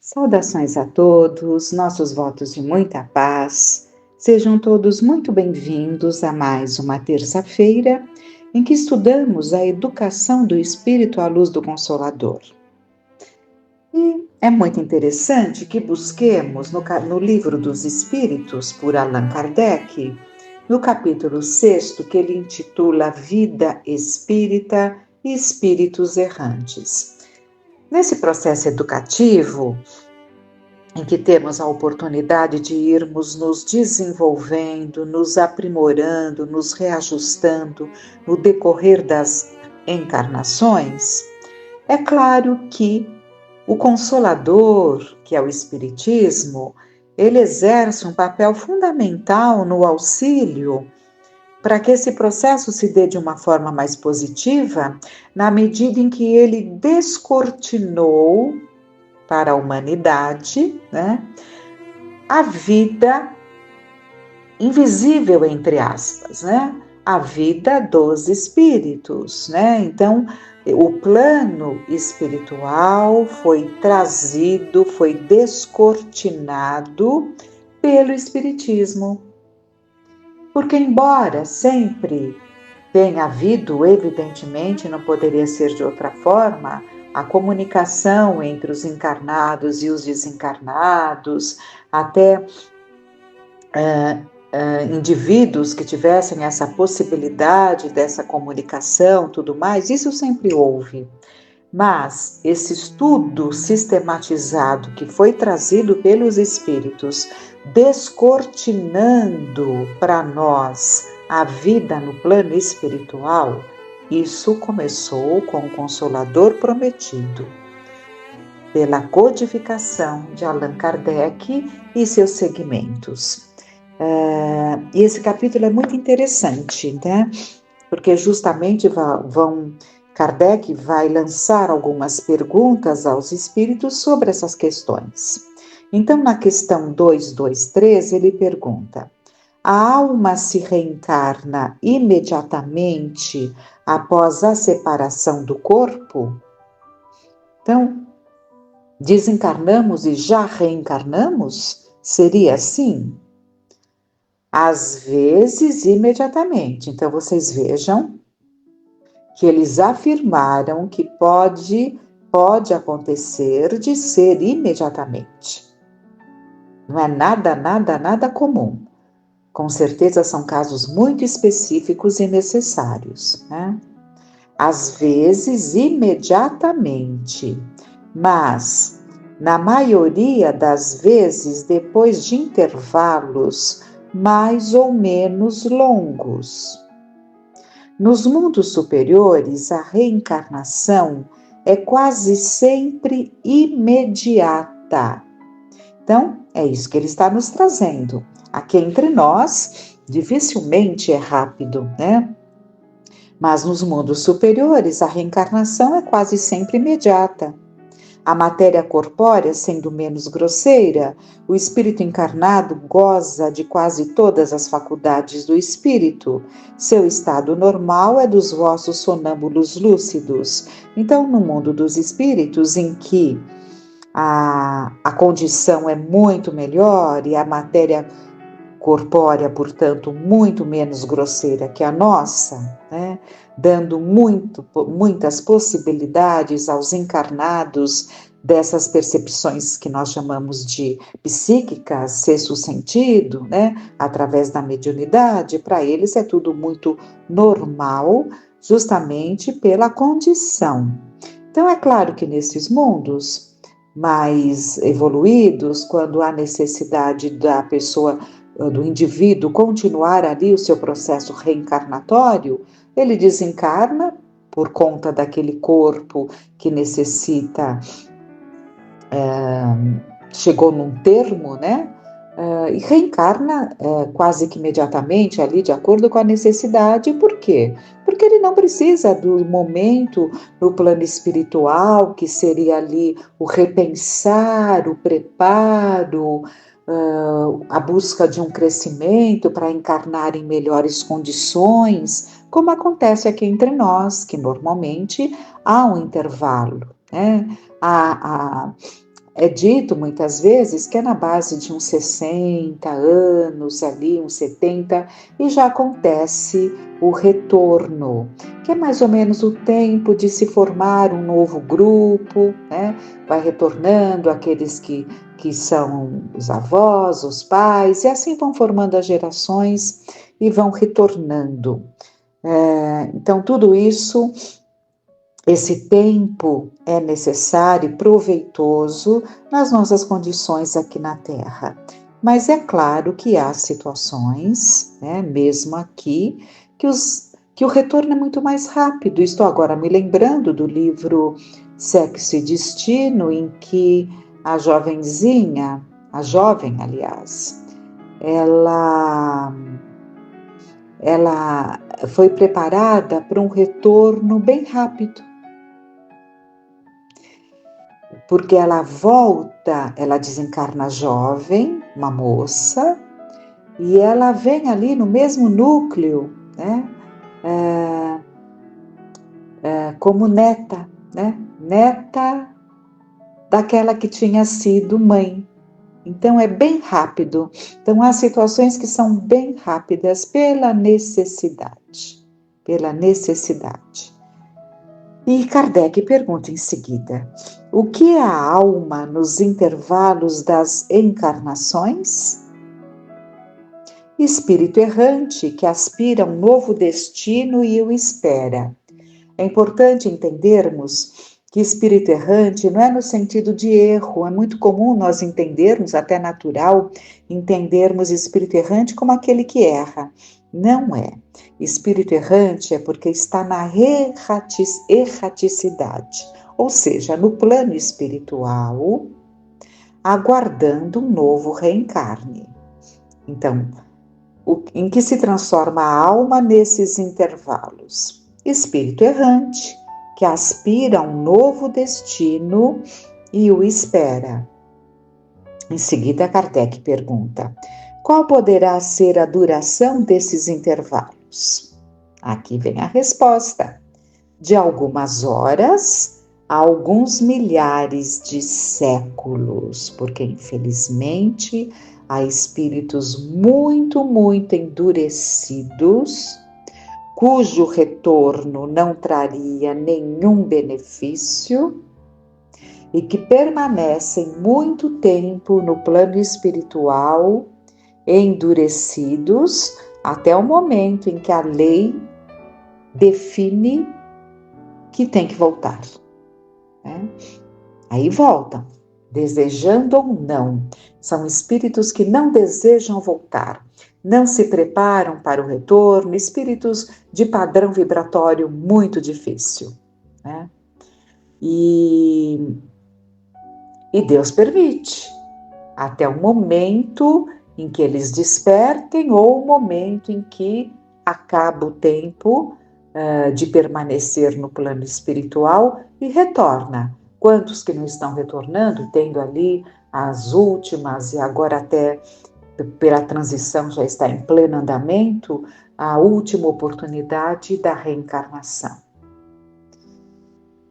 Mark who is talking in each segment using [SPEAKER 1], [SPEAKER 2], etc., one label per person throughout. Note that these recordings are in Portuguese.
[SPEAKER 1] Saudações a todos, nossos votos de muita paz. Sejam todos muito bem-vindos a mais uma terça-feira em que estudamos a educação do Espírito à luz do Consolador. E é muito interessante que busquemos no Livro dos Espíritos, por Allan Kardec, no capítulo 6º, que ele intitula Vida Espírita e Espíritos Errantes. Nesse processo educativo, em que temos a oportunidade de irmos nos desenvolvendo, nos aprimorando, nos reajustando no decorrer das encarnações, é claro que o Consolador, que é o Espiritismo, ele exerce um papel fundamental no auxílio para que esse processo se dê de uma forma mais positiva, na medida em que ele descortinou para a humanidade, a vida invisível, entre aspas, a vida dos espíritos, Então, o plano espiritual foi trazido, foi descortinado pelo Espiritismo. Porque, embora sempre tenha havido, evidentemente, não poderia ser de outra forma, a comunicação entre os encarnados e os desencarnados, até indivíduos que tivessem essa possibilidade dessa comunicação, tudo mais, isso sempre houve. Mas esse estudo sistematizado que foi trazido pelos espíritos, descortinando para nós a vida no plano espiritual, isso começou com o Consolador Prometido, pela codificação de Allan Kardec e seus segmentos. E esse capítulo é muito interessante, Porque justamente Kardec vai lançar algumas perguntas aos espíritos sobre essas questões. Então, na questão 223, ele pergunta: a alma se reencarna imediatamente após a separação do corpo? Então, desencarnamos e já reencarnamos? Seria assim? Às vezes, imediatamente. Então, vocês vejam que eles afirmaram que pode acontecer de ser imediatamente. Não é nada comum. Com certeza são casos muito específicos e necessários, Às vezes, imediatamente, mas na maioria das vezes depois de intervalos mais ou menos longos. Nos mundos superiores, a reencarnação é quase sempre imediata. Então, é isso que ele está nos trazendo. Aqui entre nós, dificilmente é rápido, Mas nos mundos superiores, a reencarnação é quase sempre imediata. A matéria corpórea sendo menos grosseira, o espírito encarnado goza de quase todas as faculdades do espírito. Seu estado normal é dos vossos sonâmbulos lúcidos. Então, no mundo dos espíritos, em que a condição é muito melhor e a matéria corpórea, portanto, muito menos grosseira que a nossa, dando muitas possibilidades aos encarnados dessas percepções que nós chamamos de psíquicas, sexto sentido, através da mediunidade. Para eles é tudo muito normal, justamente pela condição. Então, é claro que nesses mundos mais evoluídos, quando há necessidade da pessoa, do indivíduo continuar ali o seu processo reencarnatório, ele desencarna por conta daquele corpo que necessita, chegou num termo, e reencarna quase que imediatamente ali, de acordo com a necessidade. Por quê? Porque ele não precisa do momento no plano espiritual, que seria ali o repensar, o preparo, a busca de um crescimento para encarnar em melhores condições, como acontece aqui entre nós, que normalmente há um intervalo, É dito muitas vezes que é na base de uns 60 anos, ali uns 70, e já acontece o retorno, que é mais ou menos o tempo de se formar um novo grupo, né? Vai retornando aqueles que são os avós, os pais, e assim vão formando as gerações e vão retornando. Então, tudo isso, esse tempo é necessário e proveitoso nas nossas condições aqui na Terra. Mas é claro que há situações, né, mesmo aqui, que o retorno é muito mais rápido. Estou agora me lembrando do livro Sexo e Destino, em que a jovenzinha, a jovem, aliás, ela foi preparada para um retorno bem rápido. Porque ela volta, ela desencarna jovem, uma moça, e ela vem ali no mesmo núcleo, né? Como neta, né? Neta daquela que tinha sido mãe. Então é bem rápido. Então há situações que são bem rápidas pela necessidade. Pela necessidade. E Kardec pergunta em seguida: o que é a alma nos intervalos das encarnações? Espírito errante que aspira a um novo destino e o espera. É importante entendermos que espírito errante não é no sentido de erro. É muito comum nós entendermos, até natural, entendermos espírito errante como aquele que erra. Não é. Espírito errante é porque está na erraticidade, ou seja, no plano espiritual, aguardando um novo reencarne. Então, em que se transforma a alma nesses intervalos? Espírito errante, que aspira a um novo destino e o espera. Em seguida, Kardec pergunta: qual poderá ser a duração desses intervalos? Aqui vem a resposta: de algumas horas a alguns milhares de séculos, porque infelizmente há espíritos muito, muito endurecidos, cujo retorno não traria nenhum benefício e que permanecem muito tempo no plano espiritual, endurecidos, até o momento em que a lei define que tem que voltar. Né? Aí voltam, desejando ou não. São espíritos que não desejam voltar, não se preparam para o retorno, espíritos de padrão vibratório muito difícil. Né? E Deus permite, até o momento em que eles despertem ou o momento em que acaba o tempo de permanecer no plano espiritual e retorna. Quantos que não estão retornando, tendo ali as últimas, e agora até pela transição já está em pleno andamento, a última oportunidade da reencarnação.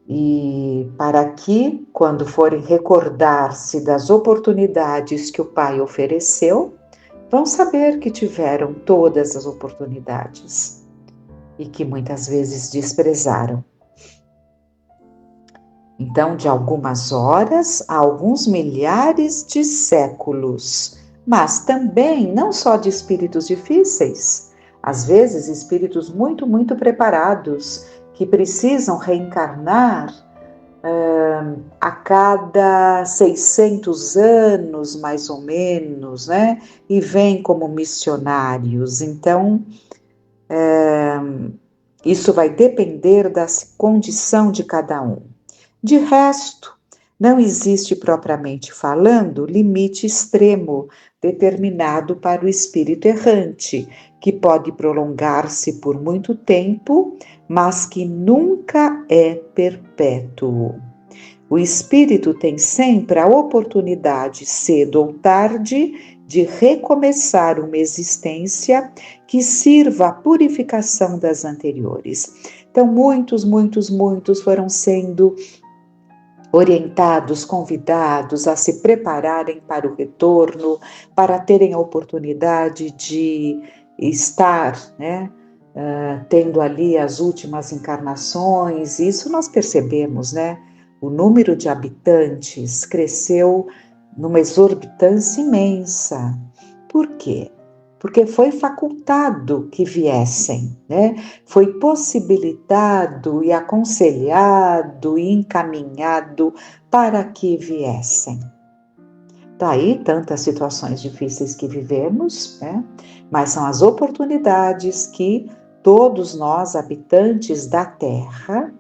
[SPEAKER 1] E para que, quando forem recordar-se das oportunidades que o Pai ofereceu, vão saber que tiveram todas as oportunidades e que muitas vezes desprezaram. Então, de algumas horas a alguns milhares de séculos, mas também não só de espíritos difíceis, às vezes espíritos muito, muito preparados, que precisam reencarnar a cada 600 anos, mais ou menos, né? E vêm como missionários. Então, isso vai depender da condição de cada um. De resto, não existe propriamente falando limite extremo determinado para o espírito errante, que pode prolongar-se por muito tempo, mas que nunca é perpétuo. O espírito tem sempre a oportunidade, cedo ou tarde, de recomeçar uma existência que sirva à purificação das anteriores. Então, muitos foram sendo orientados, convidados a se prepararem para o retorno, para terem a oportunidade de estar, né, tendo ali as últimas encarnações. Isso nós percebemos, né? O número de habitantes cresceu numa exorbitância imensa. Por quê? Porque foi facultado que viessem, né? Foi possibilitado e aconselhado e encaminhado para que viessem. Daí tantas situações difíceis que vivemos, né? Mas são as oportunidades que todos nós, habitantes da Terra,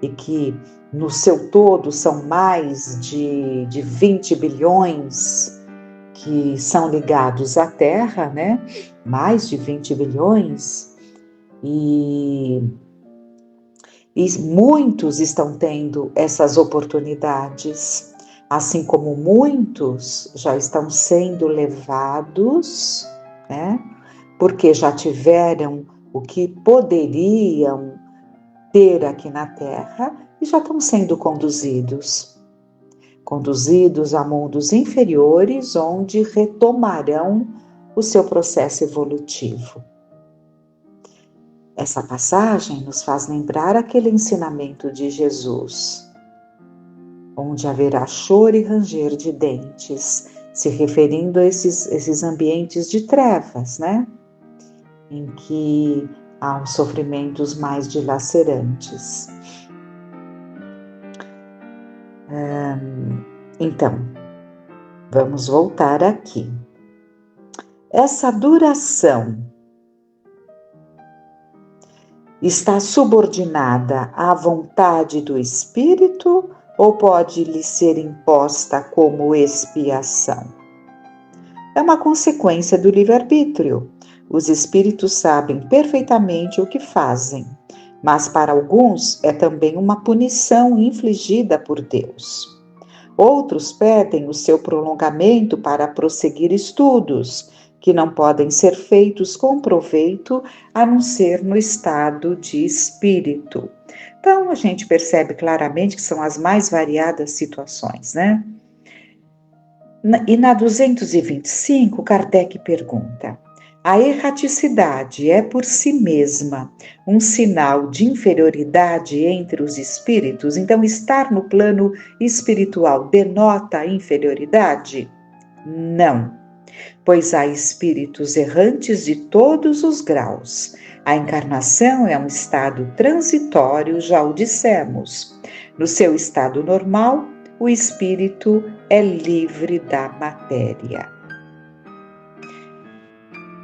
[SPEAKER 1] e que no seu todo são mais de 20 bilhões que são ligados à Terra, né? Mais de 20 bilhões, e muitos estão tendo essas oportunidades, assim como muitos já estão sendo levados, né? Porque já tiveram o que poderiam ter aqui na Terra e já estão sendo conduzidos a mundos inferiores, onde retomarão o seu processo evolutivo. Essa passagem nos faz lembrar aquele ensinamento de Jesus, onde haverá choro e ranger de dentes, se referindo a esses ambientes de trevas, né? Em que há os sofrimentos mais dilacerantes. Então, vamos voltar aqui. Essa duração está subordinada à vontade do Espírito ou pode lhe ser imposta como expiação? É uma consequência do livre-arbítrio. Os espíritos sabem perfeitamente o que fazem, mas para alguns é também uma punição infligida por Deus. Outros pedem o seu prolongamento para prosseguir estudos, que não podem ser feitos com proveito a não ser no estado de espírito. Então, a gente percebe claramente que são as mais variadas situações, né? E na 225, Kardec pergunta: a erraticidade é por si mesma um sinal de inferioridade entre os espíritos? Então, estar no plano espiritual denota inferioridade? Não, pois há espíritos errantes de todos os graus. A encarnação é um estado transitório, já o dissemos. No seu estado normal, o espírito é livre da matéria.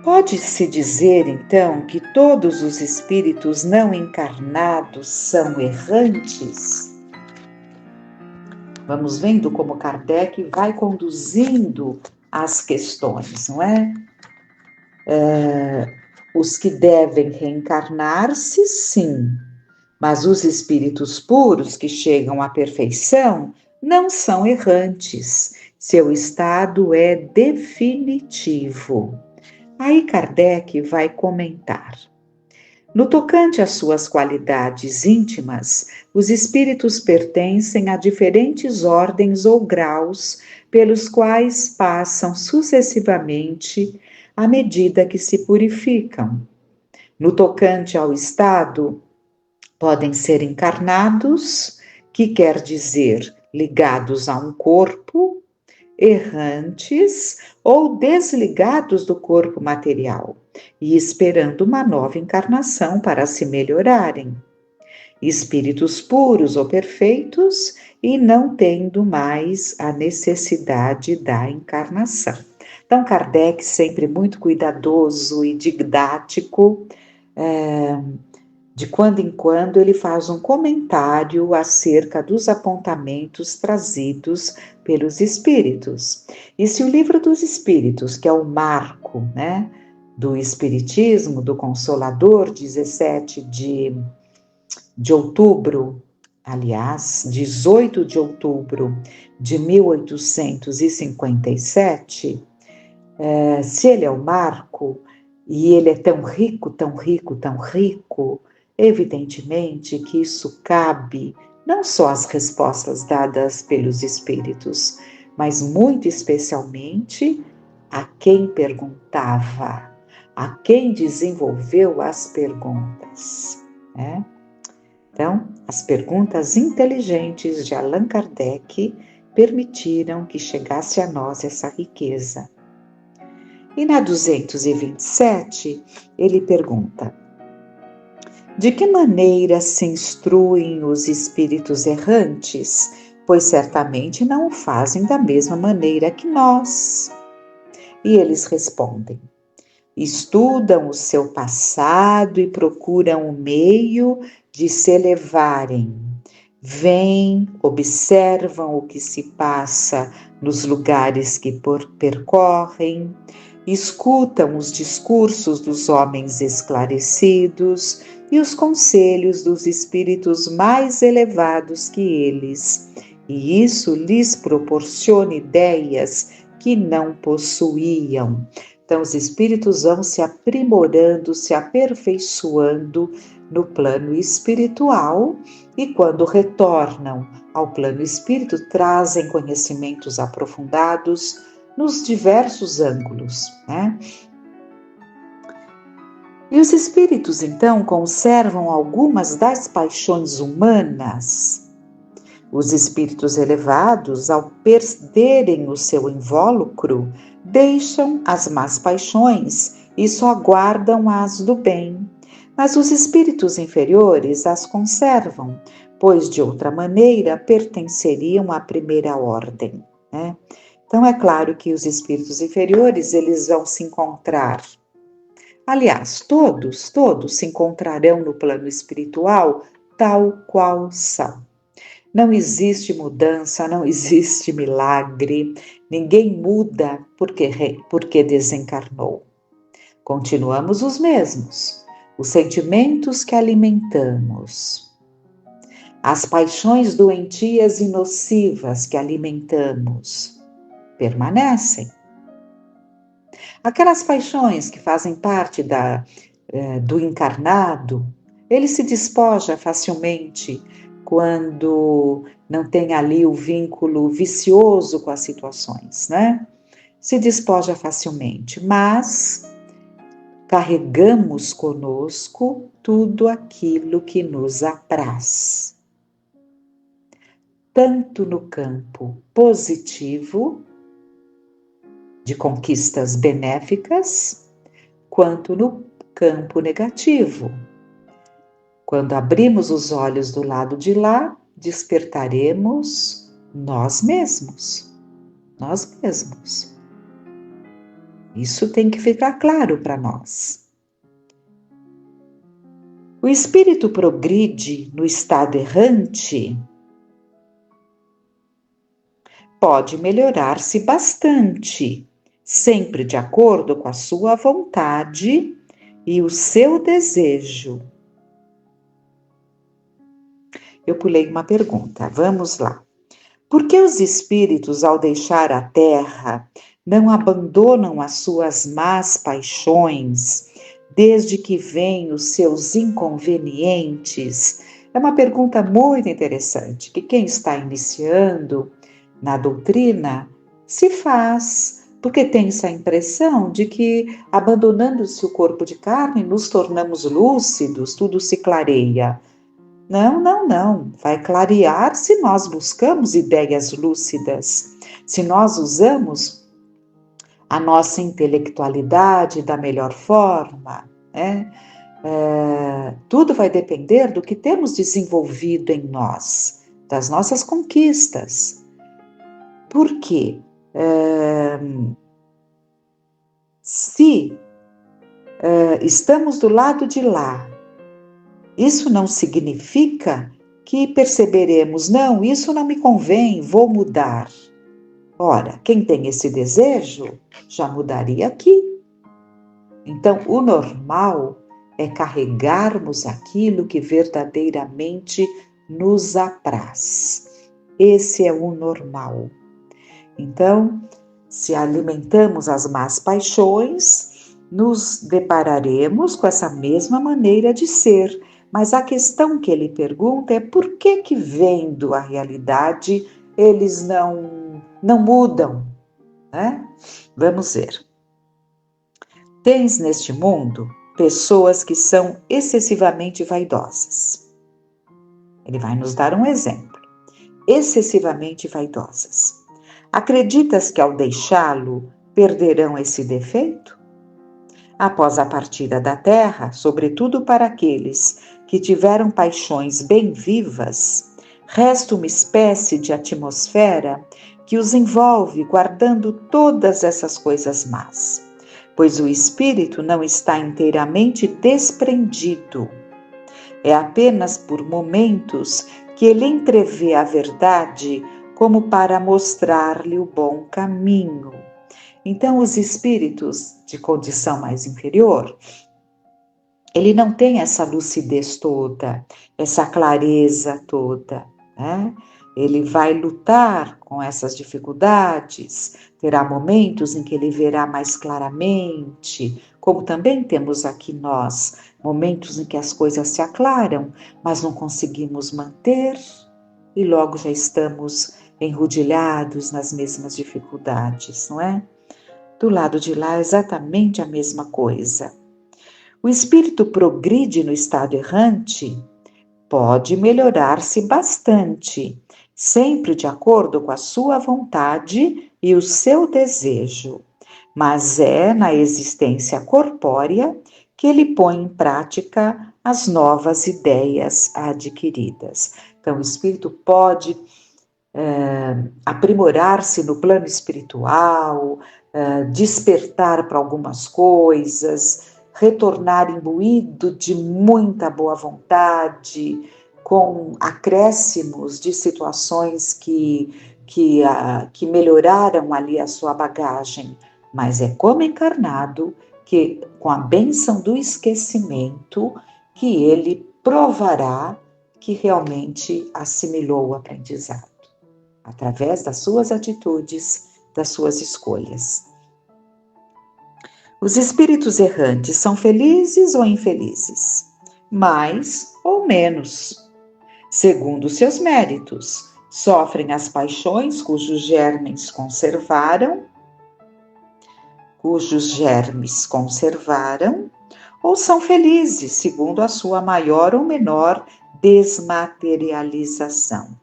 [SPEAKER 1] Pode-se dizer, então, que todos os espíritos não encarnados são errantes? Vamos vendo como Kardec vai conduzindo as questões, não é? Os que devem reencarnar-se, sim, mas os espíritos puros que chegam à perfeição não são errantes. Seu estado é definitivo. Aí Kardec vai comentar. No tocante às suas qualidades íntimas, os espíritos pertencem a diferentes ordens ou graus pelos quais passam sucessivamente à medida que se purificam. No tocante ao estado, podem ser encarnados, que quer dizer ligados a um corpo, errantes ou desligados do corpo material e esperando uma nova encarnação para se melhorarem. Espíritos puros ou perfeitos e não tendo mais a necessidade da encarnação. Então, Kardec, sempre muito cuidadoso e didático, de quando em quando ele faz um comentário acerca dos apontamentos trazidos pelos espíritos. E se o Livro dos Espíritos, que é o marco, né, do Espiritismo, do Consolador, 17 de outubro, aliás, 18 de outubro de 1857, se ele é o marco, e ele é tão rico, tão rico, tão rico, evidentemente que isso cabe não só as respostas dadas pelos espíritos, mas muito especialmente a quem perguntava, a quem desenvolveu as perguntas, né? Então, as perguntas inteligentes de Allan Kardec permitiram que chegasse a nós essa riqueza. E na 227, ele pergunta: de que maneira se instruem os espíritos errantes? Pois certamente não o fazem da mesma maneira que nós. E eles respondem: estudam o seu passado e procuram o meio de se elevarem. Vêm, observam o que se passa nos lugares que percorrem, escutam os discursos dos homens esclarecidos e os conselhos dos espíritos mais elevados que eles, e isso lhes proporciona ideias que não possuíam. Então, os espíritos vão se aprimorando, se aperfeiçoando no plano espiritual e, quando retornam ao plano espírito, trazem conhecimentos aprofundados nos diversos ângulos, né? E os espíritos, então, conservam algumas das paixões humanas. Os espíritos elevados, ao perderem o seu invólucro, deixam as más paixões e só guardam as do bem. Mas os espíritos inferiores as conservam, pois de outra maneira pertenceriam à primeira ordem, né? Então é claro que os espíritos inferiores, eles vão se encontrar. Aliás, todos se encontrarão no plano espiritual tal qual são. Não existe mudança, não existe milagre, ninguém muda porque desencarnou. Continuamos os mesmos, os sentimentos que alimentamos, as paixões doentias e nocivas que alimentamos, permanecem. Aquelas paixões que fazem parte do encarnado, ele se despoja facilmente quando não tem ali o vínculo vicioso com as situações, né? Se despoja facilmente, mas carregamos conosco tudo aquilo que nos apraz, tanto no campo positivo, de conquistas benéficas, quanto no campo negativo. Quando abrimos os olhos do lado de lá, despertaremos nós mesmos. Nós mesmos. Isso tem que ficar claro para nós. O espírito progride no estado errante, pode melhorar-se bastante, sempre de acordo com a sua vontade e o seu desejo. Eu pulei uma pergunta, vamos lá. Por que os espíritos, ao deixar a Terra, não abandonam as suas más paixões, desde que vêm os seus inconvenientes? É uma pergunta muito interessante, que quem está iniciando na doutrina se faz, porque tem essa impressão de que, abandonando-se o corpo de carne, nos tornamos lúcidos, tudo se clareia. Não. Vai clarear se nós buscamos ideias lúcidas, se nós usamos a nossa intelectualidade da melhor forma, né? Tudo vai depender do que temos desenvolvido em nós, das nossas conquistas. Por quê? Se estamos do lado de lá, isso não significa que perceberemos, não, isso não me convém, vou mudar. Ora, quem tem esse desejo já mudaria aqui. Então, o normal é carregarmos aquilo que verdadeiramente nos apraz. Esse é o normal. Então, se alimentamos as más paixões, nos depararemos com essa mesma maneira de ser, Mas a questão que ele pergunta é por que vendo a realidade eles não mudam, né? Vamos ver. Tens neste mundo pessoas que são excessivamente vaidosas. Ele vai nos dar um exemplo. Excessivamente vaidosas. Acreditas que ao deixá-lo perderão esse defeito? Após a partida da terra, sobretudo para aqueles que tiveram paixões bem vivas, resta uma espécie de atmosfera que os envolve, guardando todas essas coisas más, pois o espírito não está inteiramente desprendido. É apenas por momentos que ele entrevê a verdade como para mostrar-lhe o bom caminho. Então, os espíritos de condição mais inferior, ele não tem essa lucidez toda, essa clareza toda, né? Ele vai lutar com essas dificuldades, terá momentos em que ele verá mais claramente, como também temos aqui nós, momentos em que as coisas se aclaram, mas não conseguimos manter e logo já estamos enrodilhados nas mesmas dificuldades, não é? Do lado de lá, exatamente a mesma coisa. O espírito progride no estado errante, pode melhorar-se bastante, sempre de acordo com a sua vontade e o seu desejo, mas é na existência corpórea que ele põe em prática as novas ideias adquiridas. Então, o espírito pode aprimorar-se no plano espiritual, despertar para algumas coisas, retornar imbuído de muita boa vontade, com acréscimos de situações que melhoraram ali a sua bagagem, mas é como encarnado que, com a bênção do esquecimento, que ele provará que realmente assimilou o aprendizado, através das suas atitudes, das suas escolhas. Os espíritos errantes são felizes ou infelizes? Mais ou menos, segundo seus méritos. Sofrem as paixões cujos germes conservaram, ou são felizes, segundo a sua maior ou menor desmaterialização.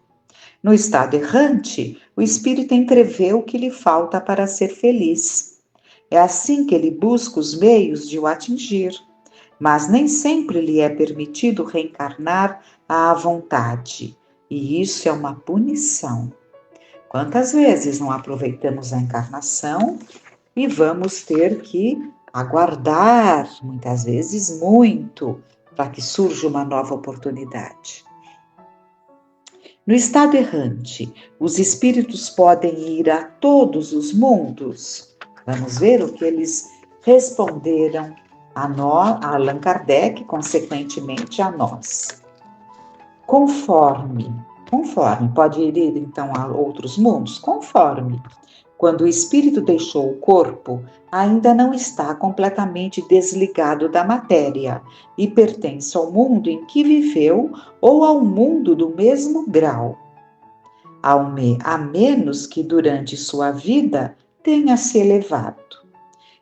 [SPEAKER 1] No estado errante, o espírito entrevê o que lhe falta para ser feliz. É assim que ele busca os meios de o atingir, mas nem sempre lhe é permitido reencarnar à vontade, e isso é uma punição. Quantas vezes não aproveitamos a encarnação e vamos ter que aguardar, muitas vezes muito, para que surja uma nova oportunidade. No estado errante, os espíritos podem ir a todos os mundos. Vamos ver o que eles responderam a Allan Kardec, consequentemente a nós. Conforme, pode ir então a outros mundos? Conforme. Quando o espírito deixou o corpo, ainda não está completamente desligado da matéria e pertence ao mundo em que viveu ou ao mundo do mesmo grau, a menos que durante sua vida tenha se elevado.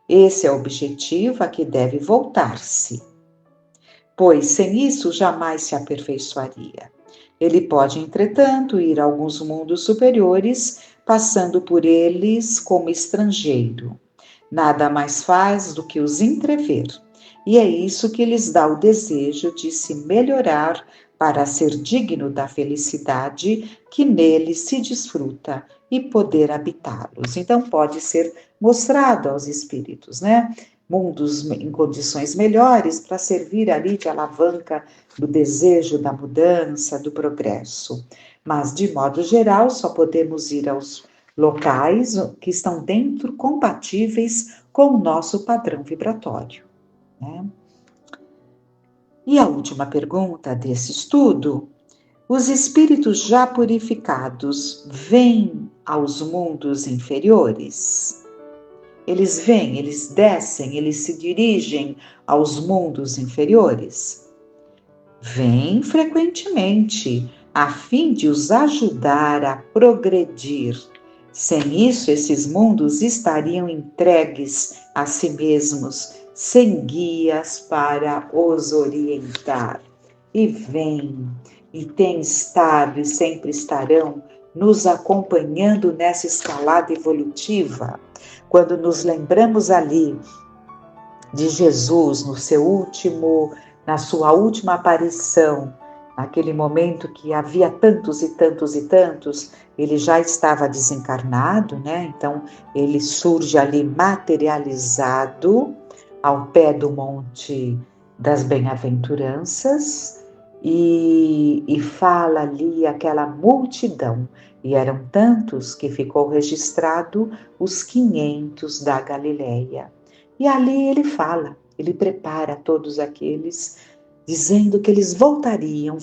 [SPEAKER 1] Esse é o objetivo a que deve voltar-se, pois sem isso jamais se aperfeiçoaria. Ele pode, entretanto, ir a alguns mundos superiores, passando por eles como estrangeiro. Nada mais faz do que os entrever, e é isso que lhes dá o desejo de se melhorar para ser digno da felicidade que nele se desfruta e poder habitá-los. Então pode ser mostrado aos espíritos, né? Mundos em condições melhores para servir ali de alavanca do desejo da mudança, do progresso. Mas, de modo geral, só podemos ir aos locais que estão dentro, compatíveis com o nosso padrão vibratório, né? E a última pergunta desse estudo: os espíritos já purificados vêm aos mundos inferiores? Eles vêm, eles descem, eles se dirigem aos mundos inferiores? vêm frequentemente, a fim de os ajudar a progredir. Sem isso, esses mundos estariam entregues a si mesmos, sem guias para os orientar. E vêm, e têm estado e sempre estarão nos acompanhando nessa escalada evolutiva. Quando nos lembramos ali de Jesus na sua última aparição, naquele momento que havia tantos e tantos e tantos, ele já estava desencarnado, né? Então ele surge ali materializado ao pé do Monte das Bem-aventuranças e fala ali aquela multidão. E eram tantos que ficou registrado os 500 da Galileia. E ali ele fala, ele prepara todos aqueles, dizendo que eles voltariam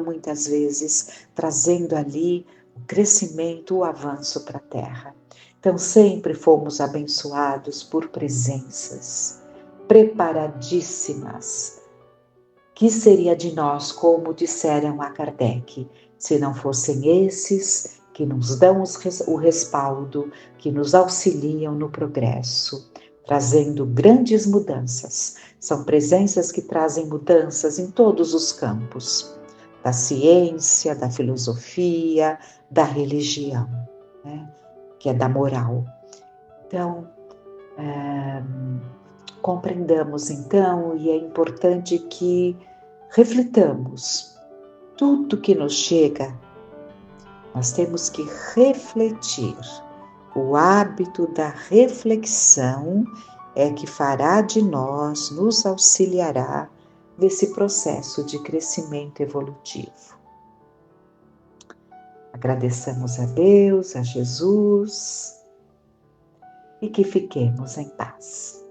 [SPEAKER 1] muitas vezes, trazendo ali o crescimento, o avanço para a Terra. Então sempre fomos abençoados por presenças preparadíssimas. Que seria de nós, como disseram a Kardec, se não fossem esses que nos dão o respaldo, que nos auxiliam no progresso, trazendo grandes mudanças. São presenças que trazem mudanças em todos os campos, da ciência, da filosofia, da religião, né? Que é da moral. Então, compreendamos então, e é importante que reflitamos. Tudo que nos chega, nós temos que refletir. O hábito da reflexão é que fará de nós, nos auxiliará nesse processo de crescimento evolutivo. Agradeçamos a Deus, a Jesus, e que fiquemos em paz.